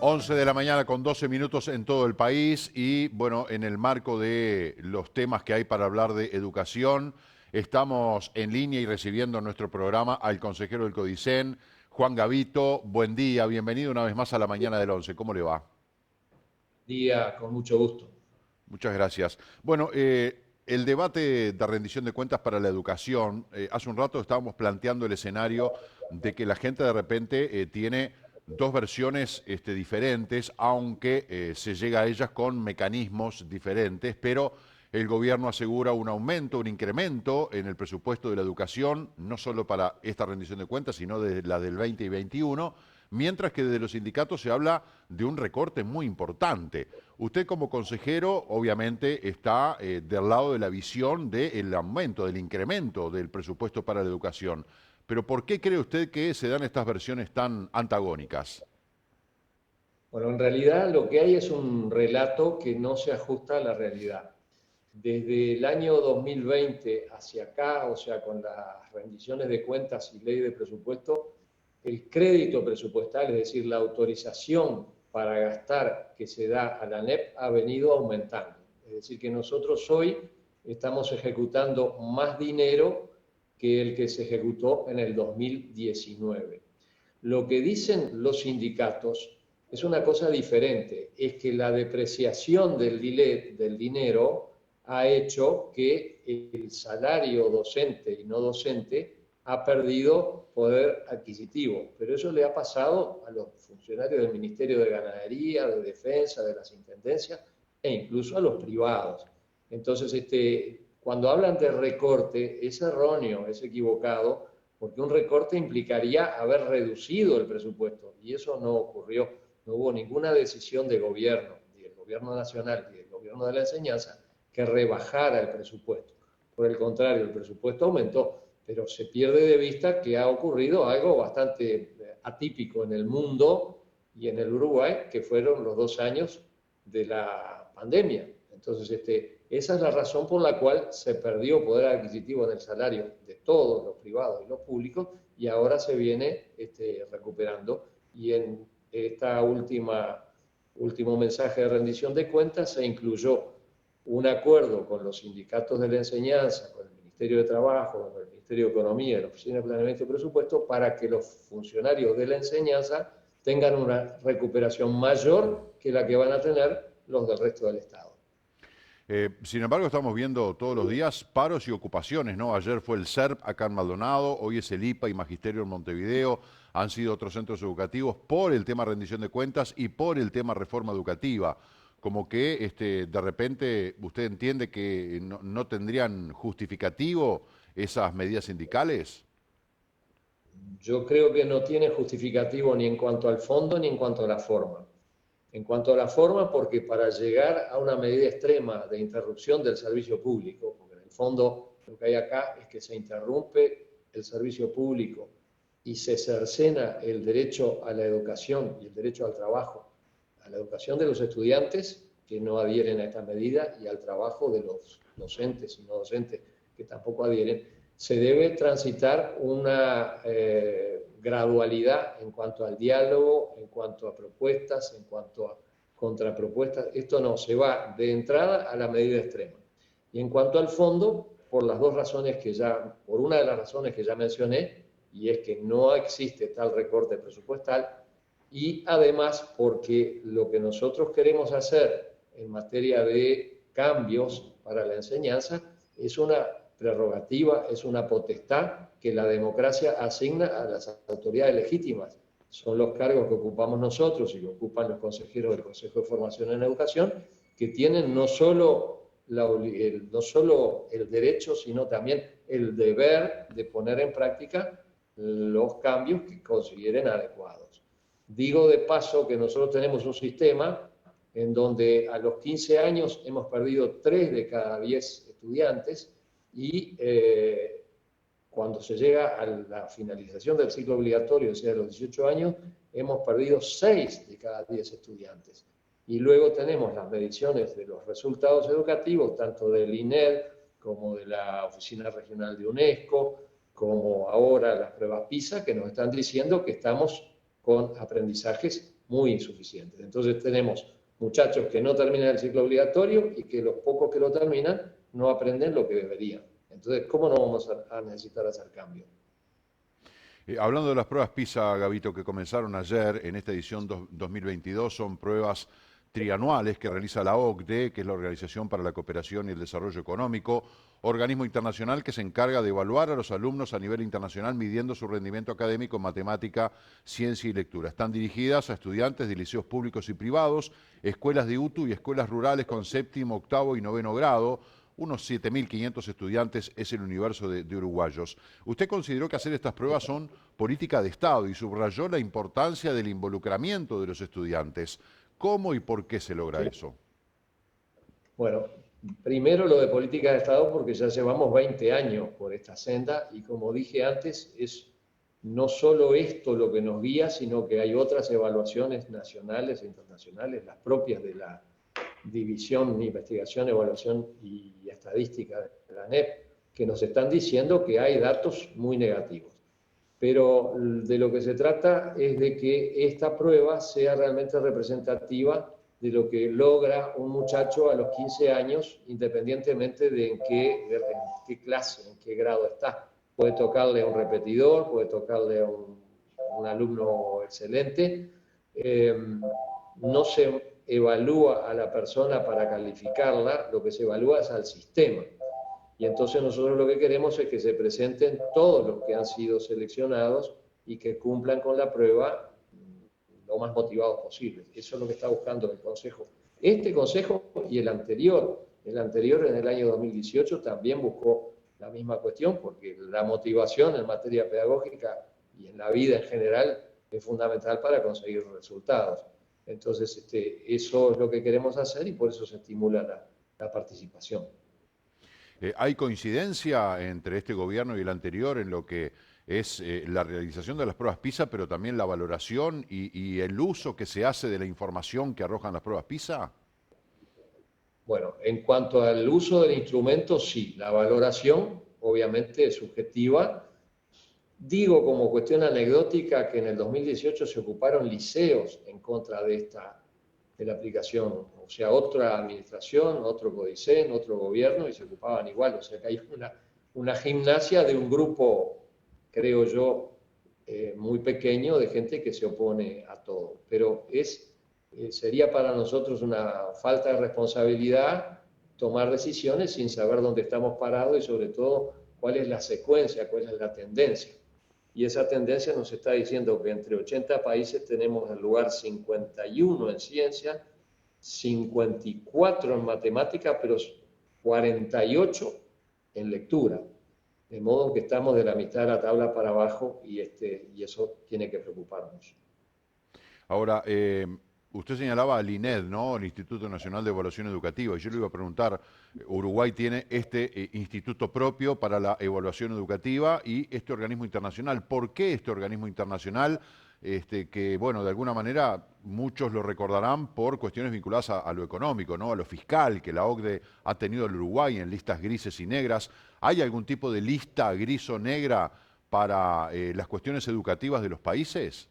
11 de la mañana con 12 minutos en todo el país y bueno, en el marco de los temas que hay para hablar de educación, estamos en línea y recibiendo en nuestro programa al consejero del CODICEN, Juan Gavito. Buen día, bienvenido una vez más a la mañana del 11. ¿Cómo le va? Día con mucho gusto. Muchas gracias. Bueno, el debate de rendición de cuentas para la educación, hace un rato estábamos planteando el escenario de que la gente de repente tiene dos versiones diferentes, aunque se llega a ellas con mecanismos diferentes, pero el gobierno asegura un aumento, un incremento en el presupuesto de la educación, no solo para esta rendición de cuentas, sino de la del 20 y 21, mientras que desde los sindicatos se habla de un recorte muy importante. Usted como consejero obviamente está del lado de la visión del aumento, del incremento del presupuesto para la educación. Pero ¿por qué cree usted que se dan estas versiones tan antagónicas? Bueno, en realidad lo que hay es un relato que no se ajusta a la realidad. Desde el año 2020 hacia acá, o sea, con las rendiciones de cuentas y ley de presupuesto, el crédito presupuestal, es decir, la autorización para gastar que se da a la ANEP ha venido aumentando. Es decir, que nosotros hoy estamos ejecutando más dinero que el que se ejecutó en el 2019. Lo que dicen los sindicatos es una cosa diferente, es que la depreciación del dinero ha hecho que el salario docente y no docente ha perdido poder adquisitivo, pero eso le ha pasado a los funcionarios del Ministerio de Ganadería, de Defensa, de las Intendencias e incluso a los privados. Entonces, cuando hablan de recorte, es erróneo, es equivocado, porque un recorte implicaría haber reducido el presupuesto y eso no ocurrió. No hubo ninguna decisión de gobierno, ni del gobierno nacional, ni del gobierno de la enseñanza, que rebajara el presupuesto. Por el contrario, el presupuesto aumentó, pero se pierde de vista que ha ocurrido algo bastante atípico en el mundo y en el Uruguay, que fueron los 2 años de la pandemia. Entonces, esa es la razón por la cual se perdió poder adquisitivo en el salario de todos los privados y los públicos y ahora se viene recuperando. Y en esta último mensaje de rendición de cuentas se incluyó un acuerdo con los sindicatos de la enseñanza, con el Ministerio de Trabajo, con el Ministerio de Economía y la Oficina de Planeamiento y Presupuesto para que los funcionarios de la enseñanza tengan una recuperación mayor que la que van a tener los del resto del Estado. Sin embargo, estamos viendo todos los días paros y ocupaciones, ¿no? Ayer fue el SERP acá en Maldonado, hoy es el IPA y Magisterio en Montevideo, han sido otros centros educativos por el tema rendición de cuentas y por el tema reforma educativa. Como que de repente usted entiende que no tendrían justificativo esas medidas sindicales. Yo creo que no tiene justificativo ni en cuanto al fondo ni en cuanto a la forma. En cuanto a la forma, porque para llegar a una medida extrema de interrupción del servicio público, porque en el fondo lo que hay acá es que se interrumpe el servicio público y se cercena el derecho a la educación y el derecho al trabajo, a la educación de los estudiantes que no adhieren a esta medida y al trabajo de los docentes y no docentes que tampoco adhieren, se debe transitar una gradualidad en cuanto al diálogo, en cuanto a propuestas, en cuanto a contrapropuestas. Esto no, se va de entrada a la medida extrema. Y en cuanto al fondo, por las dos razones por una de las razones que ya mencioné, y es que no existe tal recorte presupuestal, y además porque lo que nosotros queremos hacer en materia de cambios para la enseñanza es una prerrogativa, es una potestad que la democracia asigna a las autoridades legítimas. Son los cargos que ocupamos nosotros y que ocupan los consejeros del Consejo de Formación en Educación, que tienen no solo el derecho, sino también el deber de poner en práctica los cambios que consideren adecuados. Digo de paso que nosotros tenemos un sistema en donde a los 15 años hemos perdido 3 de cada 10 estudiantes y cuando se llega a la finalización del ciclo obligatorio, o sea, a los 18 años, hemos perdido 6 de cada 10 estudiantes. Y luego tenemos las mediciones de los resultados educativos, tanto del INED como de la Oficina Regional de UNESCO, como ahora las pruebas PISA, que nos están diciendo que estamos con aprendizajes muy insuficientes. Entonces tenemos muchachos que no terminan el ciclo obligatorio y que los pocos que lo terminan no aprenden lo que deberían. Entonces, ¿cómo no vamos a necesitar hacer cambios? Hablando de las pruebas PISA, Gabito, que comenzaron ayer en esta edición 2022, son pruebas trianuales que realiza la OCDE, que es la Organización para la Cooperación y el Desarrollo Económico, organismo internacional que se encarga de evaluar a los alumnos a nivel internacional midiendo su rendimiento académico en matemática, ciencia y lectura. Están dirigidas a estudiantes de liceos públicos y privados, escuelas de UTU y escuelas rurales con séptimo, octavo y noveno grado. Unos 7.500 estudiantes es el universo de uruguayos. Usted consideró que hacer estas pruebas son política de Estado y subrayó la importancia del involucramiento de los estudiantes. ¿Cómo y por qué se logra eso? Bueno, primero lo de política de Estado porque ya llevamos 20 años por esta senda y como dije antes, es no solo esto lo que nos guía, sino que hay otras evaluaciones nacionales e internacionales, las propias de la División de Investigación, Evaluación y Estadística de la ANEP, que nos están diciendo que hay datos muy negativos. Pero de lo que se trata es de que esta prueba sea realmente representativa de lo que logra un muchacho a los 15 años, independientemente de en qué clase, en qué grado está. Puede tocarle a un repetidor, puede tocarle a un alumno excelente. No se evalúa a la persona para calificarla, lo que se evalúa es al sistema. Y entonces nosotros lo que queremos es que se presenten todos los que han sido seleccionados y que cumplan con la prueba lo más motivados posible. Eso es lo que está buscando el Consejo. Este Consejo y el anterior en el año 2018 también buscó la misma cuestión, porque la motivación en materia pedagógica y en la vida en general es fundamental para conseguir resultados. Entonces, eso es lo que queremos hacer y por eso se estimula la participación. ¿Hay coincidencia entre este gobierno y el anterior en lo que es la realización de las pruebas PISA, pero también la valoración y el uso que se hace de la información que arrojan las pruebas PISA? Bueno, en cuanto al uso del instrumento, sí. La valoración, obviamente, es subjetiva. Digo como cuestión anecdótica que en el 2018 se ocuparon liceos en contra de la aplicación, o sea, otra administración, otro CODICEN, otro gobierno, y se ocupaban igual, o sea que hay una gimnasia de un grupo, creo yo, muy pequeño de gente que se opone a todo, pero sería para nosotros una falta de responsabilidad tomar decisiones sin saber dónde estamos parados y sobre todo cuál es la secuencia, cuál es la tendencia. Y esa tendencia nos está diciendo que entre 80 países tenemos el lugar 51 en ciencia, 54 en matemática, pero 48 en lectura. De modo que estamos de la mitad de la tabla para abajo y eso tiene que preocuparnos. Ahora, usted señalaba al INED, ¿no? El Instituto Nacional de Evaluación Educativa. Y yo le iba a preguntar, Uruguay tiene este instituto propio para la evaluación educativa y este organismo internacional. ¿Por qué este organismo internacional? Que, bueno, de alguna manera muchos lo recordarán por cuestiones vinculadas a lo económico, ¿no? A lo fiscal, que la OCDE ha tenido al Uruguay en listas grises y negras. ¿Hay algún tipo de lista gris o negra para las cuestiones educativas de los países?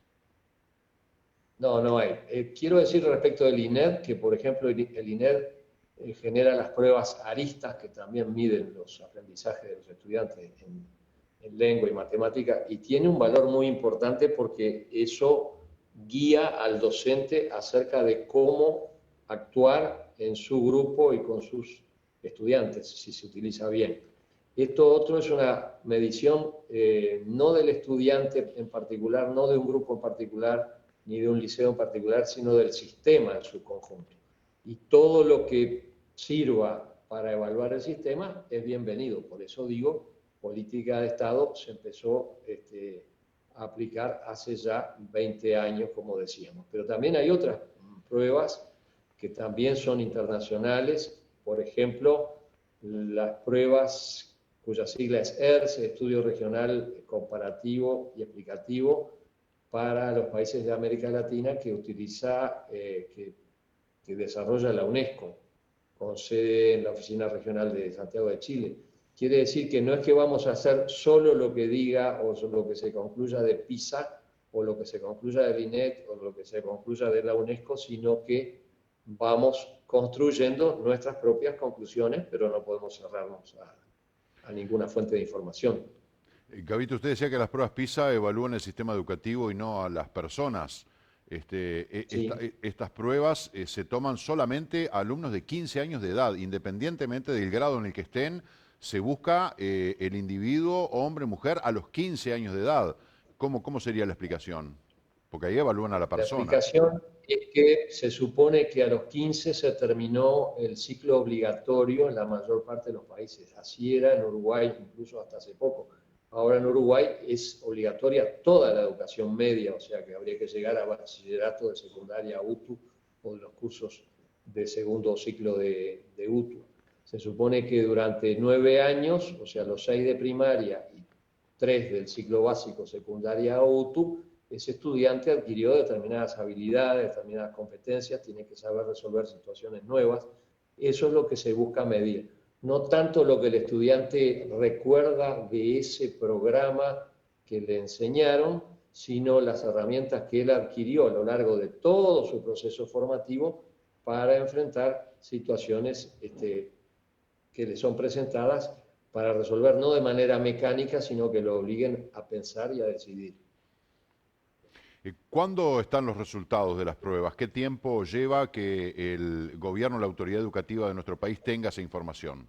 No, no hay. Quiero decir respecto del INED que, por ejemplo, el INED genera las pruebas aristas que también miden los aprendizajes de los estudiantes en lengua y matemática y tiene un valor muy importante porque eso guía al docente acerca de cómo actuar en su grupo y con sus estudiantes, si se utiliza bien. Esto otro es una medición no del estudiante en particular, no de un grupo en particular, ni de un liceo en particular, sino del sistema en su conjunto. Y todo lo que sirva para evaluar el sistema es bienvenido. Por eso digo, política de Estado se empezó a aplicar hace ya 20 años, como decíamos. Pero también hay otras pruebas que también son internacionales, por ejemplo, las pruebas cuya sigla es ERS, Estudio Regional Comparativo y Explicativo, para los países de América Latina que utiliza, que desarrolla la UNESCO, con sede en la Oficina Regional de Santiago de Chile. Quiere decir que no es que vamos a hacer solo lo que diga o lo que se concluya de PISA, o lo que se concluya del INET o lo que se concluya de la UNESCO, sino que vamos construyendo nuestras propias conclusiones, pero no podemos cerrarnos a ninguna fuente de información. Gabito, usted decía que las pruebas PISA evalúan el sistema educativo y no a las personas. Sí, Estas pruebas se toman solamente a alumnos de 15 años de edad, independientemente del grado en el que estén, se busca el individuo, hombre, mujer, a los 15 años de edad. ¿Cómo sería la explicación? Porque ahí evalúan a la la persona. explicación es que se supone que a los 15 se terminó el ciclo obligatorio en la mayor parte de los países. Así era en Uruguay, incluso hasta hace poco. Ahora en Uruguay es obligatoria toda la educación media, o sea que habría que llegar a bachillerato de secundaria UTU o de los cursos de segundo ciclo de UTU. Se supone que durante 9 años, o sea, los 6 de primaria y 3 del ciclo básico secundaria UTU, ese estudiante adquirió determinadas habilidades, determinadas competencias, tiene que saber resolver situaciones nuevas. Eso es lo que se busca medir. No tanto lo que el estudiante recuerda de ese programa que le enseñaron, sino las herramientas que él adquirió a lo largo de todo su proceso formativo para enfrentar situaciones que le son presentadas para resolver no de manera mecánica, sino que lo obliguen a pensar y a decidir. ¿Cuándo están los resultados de las pruebas? ¿Qué tiempo lleva que el gobierno, la autoridad educativa de nuestro país tenga esa información?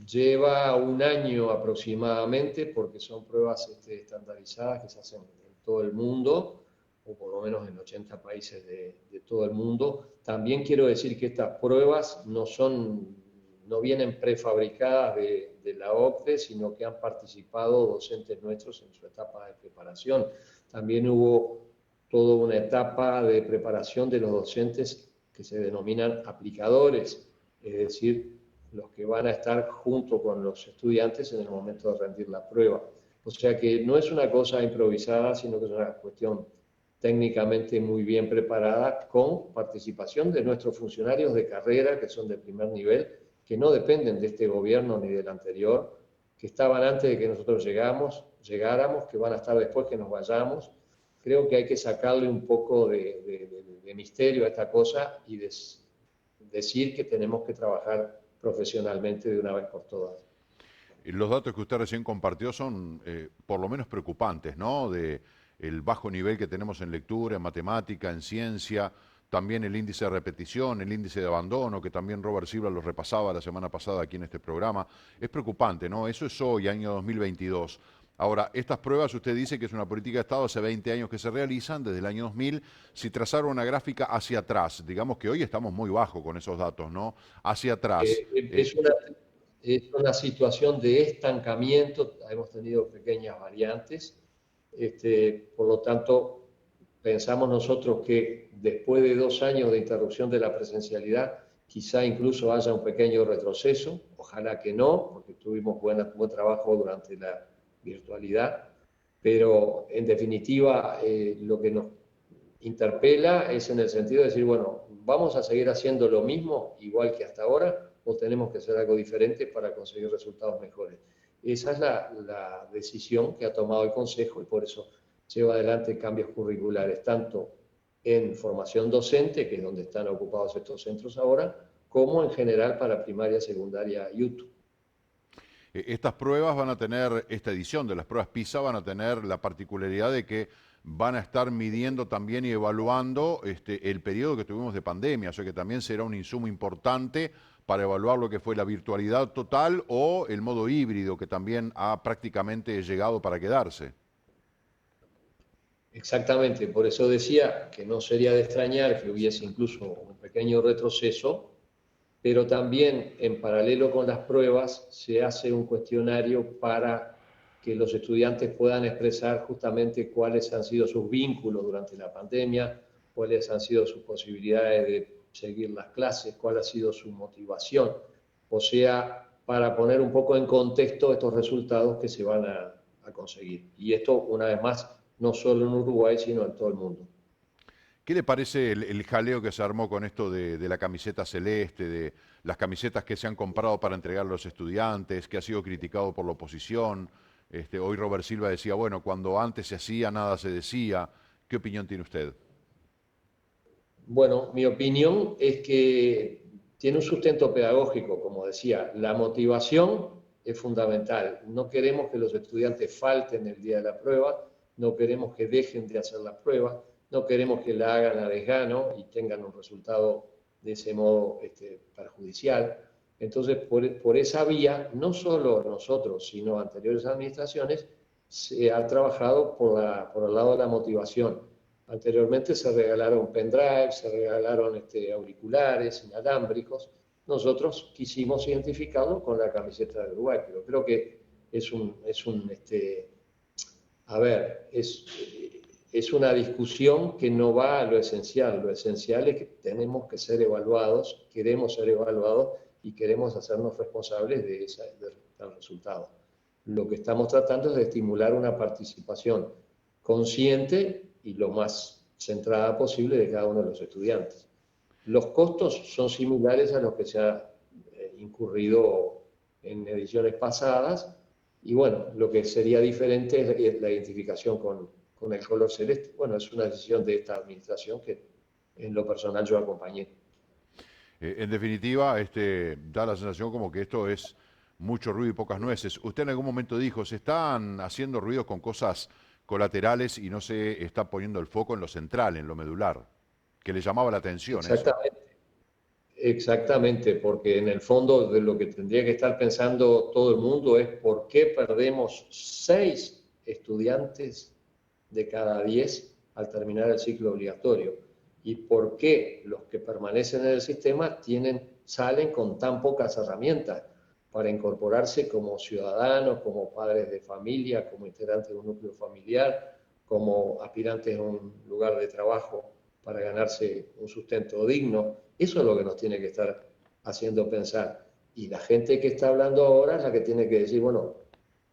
Lleva un año aproximadamente, porque son pruebas estandarizadas que se hacen en todo el mundo, o por lo menos en 80 países de todo el mundo. También quiero decir que estas pruebas no vienen prefabricadas de la OCDE, sino que han participado docentes nuestros en su etapa de preparación. También hubo toda una etapa de preparación de los docentes que se denominan aplicadores, es decir, los que van a estar junto con los estudiantes en el momento de rendir la prueba. O sea que no es una cosa improvisada, sino que es una cuestión técnicamente muy bien preparada, con participación de nuestros funcionarios de carrera, que son de primer nivel, que no dependen de este gobierno ni del anterior, que estaban antes de que nosotros llegáramos, que van a estar después que nos vayamos. Creo que hay que sacarle un poco de misterio a esta cosa y decir que tenemos que trabajar profesionalmente de una vez por todas. Los datos que usted recién compartió son por lo menos preocupantes, ¿no? De el bajo nivel que tenemos en lectura, en matemática, en ciencia, también el índice de repetición, el índice de abandono, que también Robert Silva lo repasaba la semana pasada aquí en este programa. Es preocupante, ¿no? Eso es hoy, año 2022. Ahora, estas pruebas, usted dice que es una política de Estado hace 20 años que se realizan, desde el año 2000. Si trazara una gráfica hacia atrás, digamos que hoy estamos muy bajo con esos datos, ¿no? Hacia atrás. Es una situación de estancamiento, hemos tenido pequeñas variantes, por lo tanto, pensamos nosotros que después de 2 años de interrupción de la presencialidad, quizá incluso haya un pequeño retroceso, ojalá que no, porque tuvimos buen trabajo durante la virtualidad, pero en definitiva lo que nos interpela es en el sentido de decir, bueno, ¿vamos a seguir haciendo lo mismo igual que hasta ahora o tenemos que hacer algo diferente para conseguir resultados mejores? Esa es la decisión que ha tomado el Consejo y por eso lleva adelante cambios curriculares, tanto en formación docente, que es donde están ocupados estos centros ahora, como en general para primaria, secundaria y UTU. Estas pruebas van a tener, esta edición de las pruebas PISA van a tener la particularidad de que van a estar midiendo también y evaluando el periodo que tuvimos de pandemia, o sea que también será un insumo importante para evaluar lo que fue la virtualidad total o el modo híbrido que también ha prácticamente llegado para quedarse. Exactamente, por eso decía que no sería de extrañar que hubiese incluso un pequeño retroceso, pero también en paralelo con las pruebas se hace un cuestionario para que los estudiantes puedan expresar justamente cuáles han sido sus vínculos durante la pandemia, cuáles han sido sus posibilidades de seguir las clases, cuál ha sido su motivación. O sea, para poner un poco en contexto estos resultados que se van a conseguir. Y esto, una vez más, no solo en Uruguay, sino en todo el mundo. ¿Qué le parece el jaleo que se armó con esto de la camiseta celeste, de las camisetas que se han comprado para entregar a los estudiantes, que ha sido criticado por la oposición? Hoy Robert Silva decía, bueno, cuando antes se hacía, nada se decía. ¿Qué opinión tiene usted? Bueno, mi opinión es que tiene un sustento pedagógico, como decía. La motivación es fundamental. No queremos que los estudiantes falten el día de la prueba, no queremos que dejen de hacer la prueba, no queremos que la hagan a desgano y tengan un resultado de ese modo perjudicial. Entonces, por esa vía, no solo nosotros, sino anteriores administraciones, se ha trabajado por el lado de la motivación. Anteriormente se regalaron pendrives, se regalaron auriculares inalámbricos. Nosotros quisimos identificarlo con la camiseta de Uruguay, pero creo que a ver, es una discusión que no va a lo esencial. Lo esencial es que tenemos que ser evaluados, queremos ser evaluados y queremos hacernos responsables del resultado. Lo que estamos tratando es de estimular una participación consciente y lo más centrada posible de cada uno de los estudiantes. Los costos son similares a los que se ha incurrido en ediciones pasadas y bueno, lo que sería diferente es la identificación con el color celeste. Bueno, es una decisión de esta administración que en lo personal yo acompañé. En definitiva, da la sensación como que esto es mucho ruido y pocas nueces. Usted en algún momento dijo, se están haciendo ruidos con cosas colaterales y no se está poniendo el foco en lo central, en lo medular, que le llamaba la atención eso. Exactamente. Exactamente, porque en el fondo de lo que tendría que estar pensando todo el mundo es por qué perdemos 6 estudiantes de cada 10 al terminar el ciclo obligatorio y por qué los que permanecen en el sistema salen con tan pocas herramientas para incorporarse como ciudadanos, como padres de familia, como integrantes de un núcleo familiar, como aspirantes a un lugar de trabajo para ganarse un sustento digno. Eso es lo que nos tiene que estar haciendo pensar. Y la gente que está hablando ahora es la que tiene que decir, bueno,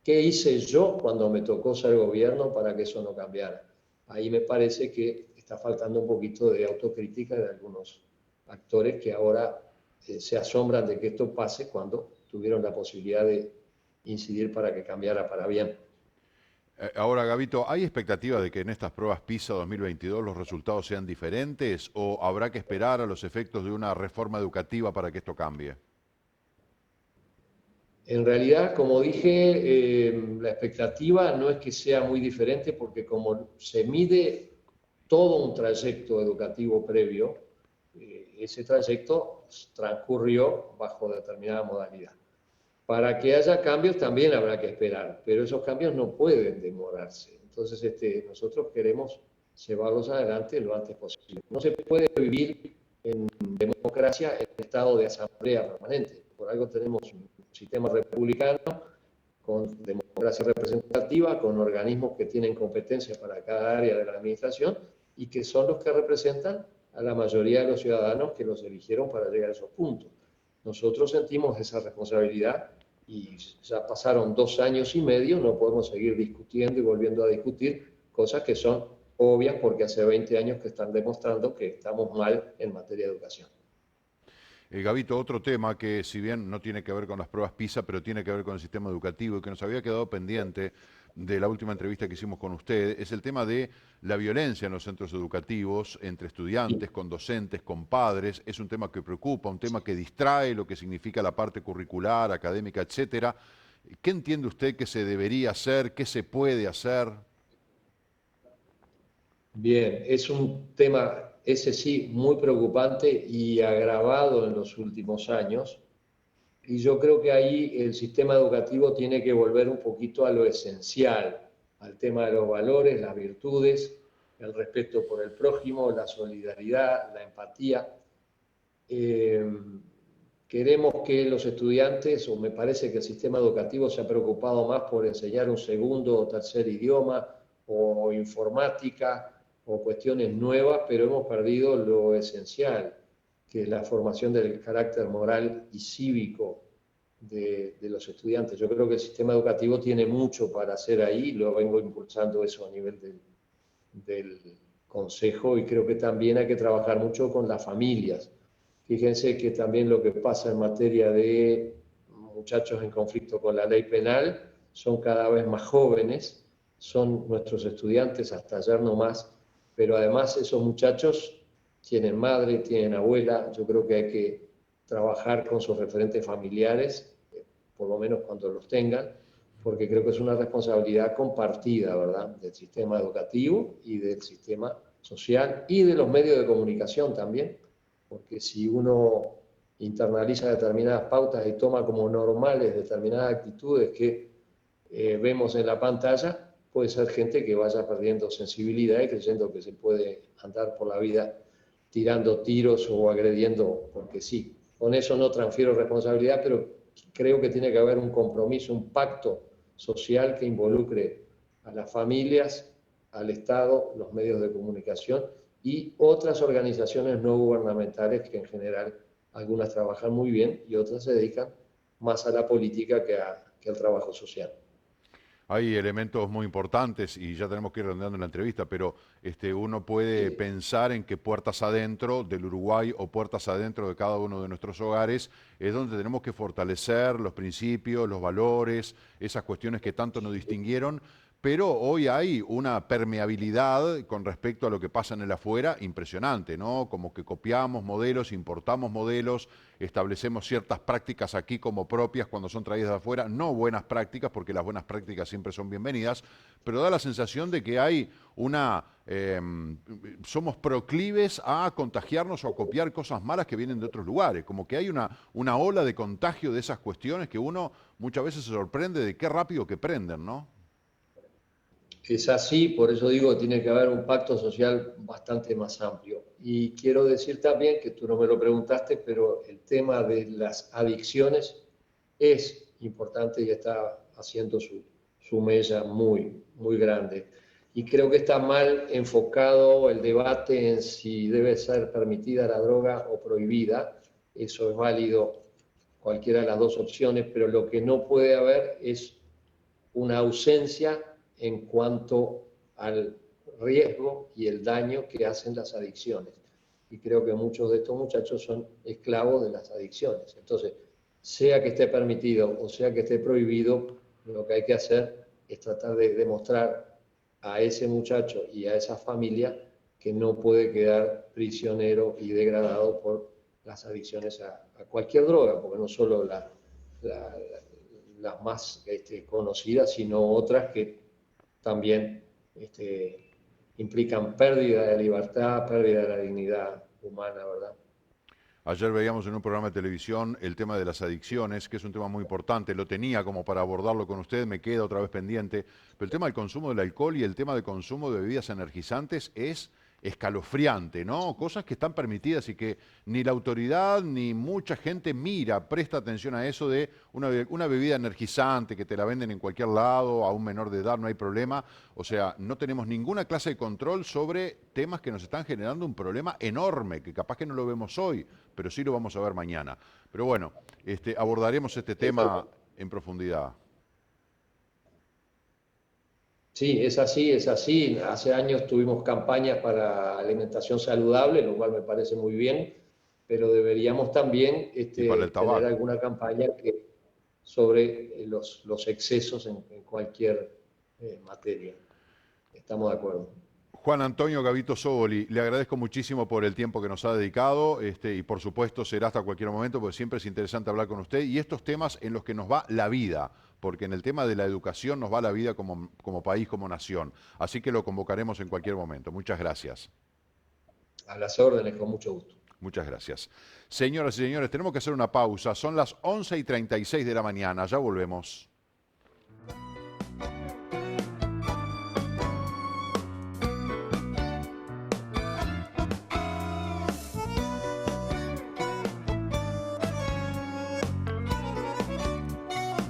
¿qué hice yo cuando me tocó ser gobierno para que eso no cambiara? Ahí me parece que está faltando un poquito de autocrítica de algunos actores que ahora se asombran de que esto pase cuando tuvieron la posibilidad de incidir para que cambiara para bien. Ahora, Gabito, ¿hay expectativa de que en estas pruebas PISA 2022 los resultados sean diferentes o habrá que esperar a los efectos de una reforma educativa para que esto cambie? En realidad, como dije, la expectativa no es que sea muy diferente porque como se mide todo un trayecto educativo previo, ese trayecto transcurrió bajo determinada modalidad. Para que haya cambios también habrá que esperar, pero esos cambios no pueden demorarse. Entonces, nosotros queremos llevarlos adelante lo antes posible. No se puede vivir en democracia en estado de asamblea permanente. Por algo tenemos un sistema republicano con democracia representativa, con organismos que tienen competencia para cada área de la administración y que son los que representan a la mayoría de los ciudadanos que los eligieron para llegar a esos puntos. Nosotros sentimos esa responsabilidad y ya pasaron 2 años y medio, no podemos seguir discutiendo y volviendo a discutir cosas que son obvias porque hace 20 años que están demostrando que estamos mal en materia de educación. Gabito, otro tema que si bien no tiene que ver con las pruebas PISA, pero tiene que ver con el sistema educativo y que nos había quedado pendiente de la última entrevista que hicimos con usted, es el tema de la violencia en los centros educativos, entre estudiantes, con docentes, con padres. Es un tema que preocupa, un tema que distrae lo que significa la parte curricular, académica, etcétera. ¿Qué entiende usted que se debería hacer? ¿Qué se puede hacer? Bien, es un tema, ese sí, muy preocupante y agravado en los últimos años. Y yo creo que ahí el sistema educativo tiene que volver un poquito a lo esencial, al tema de los valores, las virtudes, el respeto por el prójimo, la solidaridad, la empatía. Eh, Queremos que los estudiantes, o me parece que el sistema educativo se ha preocupado más por enseñar un segundo o tercer idioma, o informática, o cuestiones nuevas, pero hemos perdido lo esencial, que es la formación del carácter moral y cívico de los estudiantes. Yo creo que el sistema educativo tiene mucho para hacer ahí, lo vengo impulsando eso a nivel del consejo y creo que también hay que trabajar mucho con las familias. Fíjense que también lo que pasa en materia de muchachos en conflicto con la ley penal son cada vez más jóvenes, son nuestros estudiantes hasta ayer no más, pero además esos muchachos tienen madre, tienen abuela, yo creo que hay que trabajar con sus referentes familiares, por lo menos cuando los tengan, porque creo que es una responsabilidad compartida, ¿verdad?, del sistema educativo y del sistema social y de los medios de comunicación también, porque si uno internaliza determinadas pautas y toma como normales determinadas actitudes que vemos en la pantalla, puede ser gente que vaya perdiendo sensibilidad y creyendo que se puede andar por la vida tirando tiros o agrediendo porque sí. Con eso no transfiero responsabilidad, pero creo que tiene que haber un compromiso, un pacto social que involucre a las familias, al Estado, los medios de comunicación y otras organizaciones no gubernamentales que en general algunas trabajan muy bien y otras se dedican más a la política que al trabajo social. Hay elementos muy importantes y ya tenemos que ir redondeando la entrevista, pero uno puede Sí, pensar en que puertas adentro del Uruguay o puertas adentro de cada uno de nuestros hogares es donde tenemos que fortalecer los principios, los valores, esas cuestiones que tanto nos distinguieron, pero hoy hay una permeabilidad con respecto a lo que pasa en el afuera impresionante, ¿no? Como que copiamos modelos, importamos modelos, establecemos ciertas prácticas aquí como propias cuando son traídas de afuera, no buenas prácticas, porque las buenas prácticas siempre son bienvenidas, pero da la sensación de que hay somos proclives a contagiarnos o a copiar cosas malas que vienen de otros lugares, como que hay una ola de contagio de esas cuestiones que uno muchas veces se sorprende de qué rápido que prenden, ¿no? es así, por eso digo que tiene que haber un pacto social bastante más amplio. Y quiero decir también, que tú no me lo preguntaste, pero el tema de las adicciones es importante y está haciendo su mella muy, muy grande. Y creo que está mal enfocado el debate en si debe ser permitida la droga o prohibida. Eso es válido, cualquiera de las dos opciones, pero lo que no puede haber es una ausencia en cuanto al riesgo y el daño que hacen las adicciones. Y creo que muchos de estos muchachos son esclavos de las adicciones. Entonces, sea que esté permitido o sea que esté prohibido, lo que hay que hacer es tratar de demostrar a ese muchacho y a esa familia que no puede quedar prisionero y degradado por las adicciones a cualquier droga, porque no solo la, las más conocidas, sino otras que también implican pérdida de libertad, pérdida de la dignidad humana, ¿verdad? Ayer veíamos en un programa de televisión el tema de las adicciones, que es un tema muy importante. Lo tenía como para abordarlo con usted, me queda otra vez pendiente. Pero el tema del consumo del alcohol y el tema del consumo de bebidas energizantes es escalofriante, ¿no? Cosas que están permitidas y que ni la autoridad ni mucha gente mira, presta atención a eso de una bebida energizante que te la venden en cualquier lado, a un menor de edad, no hay problema. O sea, no tenemos ninguna clase de control sobre temas que nos están generando un problema enorme, que capaz que no lo vemos hoy, pero sí lo vamos a ver mañana. Pero bueno, abordaremos este tema en profundidad. Sí, es así, es así. Hace años tuvimos campañas para alimentación saludable, lo cual me parece muy bien, pero deberíamos también Y para el tener tabaco. alguna campaña sobre los excesos en cualquier materia. Estamos de acuerdo. Juan Antonio Gavito Sóboli, le agradezco muchísimo por el tiempo que nos ha dedicado y por supuesto será hasta cualquier momento porque siempre es interesante hablar con usted y estos temas en los que nos va la vida, porque en el tema de la educación nos va la vida como país, como nación. Así que lo convocaremos en cualquier momento. Muchas gracias. A las órdenes, con mucho gusto. Muchas gracias. Señoras y señores, tenemos que hacer una pausa. Son las 11:36 de la mañana. Ya volvemos.